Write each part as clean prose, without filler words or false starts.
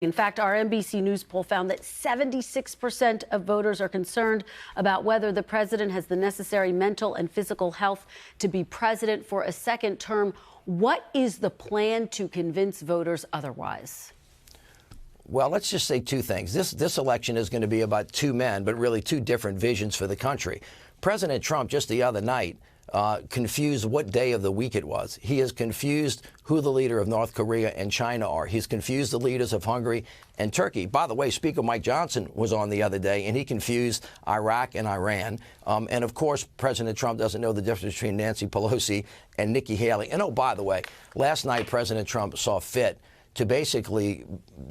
In fact, our NBC News poll found that 76% of voters are concerned about whether the president has the necessary mental and physical health to be president for a second term. What is the plan to convince voters otherwise? Well, let's just say two things. This election is going to be about two men, but really two different visions for the country. President Trump just the other night confused what day of the week it was. He has confused who the leader of North Korea and China are. He's confused the leaders of Hungary and Turkey. By the way, Speaker Mike Johnson was on the other day, and he confused Iraq and Iran. And, of course, President Trump doesn't know the difference between Nancy Pelosi and Nikki Haley. And, oh, by the way, last night President Trump saw fit to basically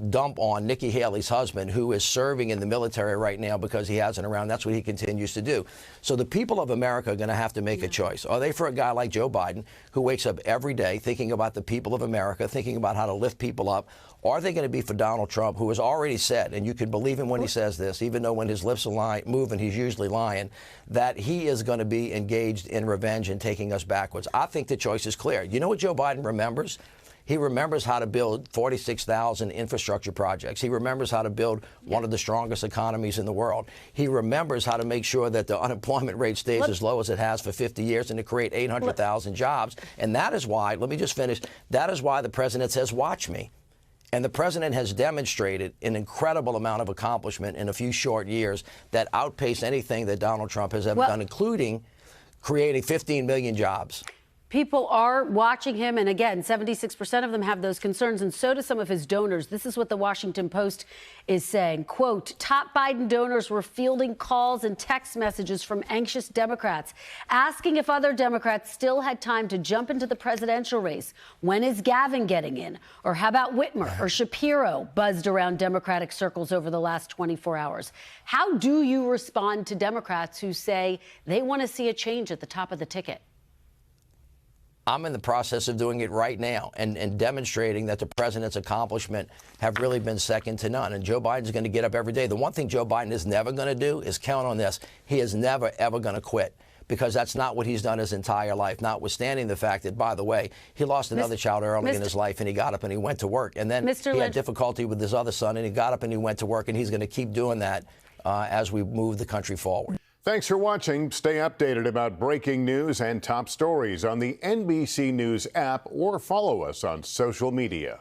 dump on Nikki Haley's husband, who is serving in the military right now because he hasn't around. That's what he continues to do. So the people of America are going to have to make a choice. Are they for a guy like Joe Biden, who wakes up every day thinking about the people of America, thinking about how to lift people up? Or are they going to be for Donald Trump, who has already said, and you can believe him when he says this, even though when his lips are moving, he's usually lying, that he is going to be engaged in revenge and taking us backwards? I think the choice is clear. You know what Joe Biden remembers? He remembers how to build 46,000 infrastructure projects. He remembers how to build one of the strongest economies in the world. He remembers how to make sure that the unemployment rate stays as low as it has for 50 years and to create 800,000 jobs. And that is why, let me just finish, that is why the president says, watch me. And the president has demonstrated an incredible amount of accomplishment in a few short years that outpace anything that Donald Trump has ever done, including creating 15 million jobs. People are watching him, and again, 76% of them have those concerns, and so do some of his donors. This is what the Washington Post is saying. Quote, top Biden donors were fielding calls and text messages from anxious Democrats, asking if other Democrats still had time to jump into the presidential race. When is Gavin getting in? Or how about Whitmer or Shapiro, buzzed around Democratic circles over the last 24 hours. How do you respond to Democrats who say they want to see a change at the top of the ticket? I'm in the process of doing it right now and demonstrating that the president's accomplishment have really been second to none. And Joe Biden's going to get up every day. The one thing Joe Biden is never going to do is count on this. He is never, ever going to quit, because that's not what he's done his entire life, notwithstanding the fact that, by the way, he lost another child early in his life, and he got up and he went to work. And then he had difficulty with his other son, and he got up and he went to work, and he's going to keep doing that as we move the country forward. Thanks for watching. Stay updated about breaking news and top stories on the NBC News app, or follow us on social media.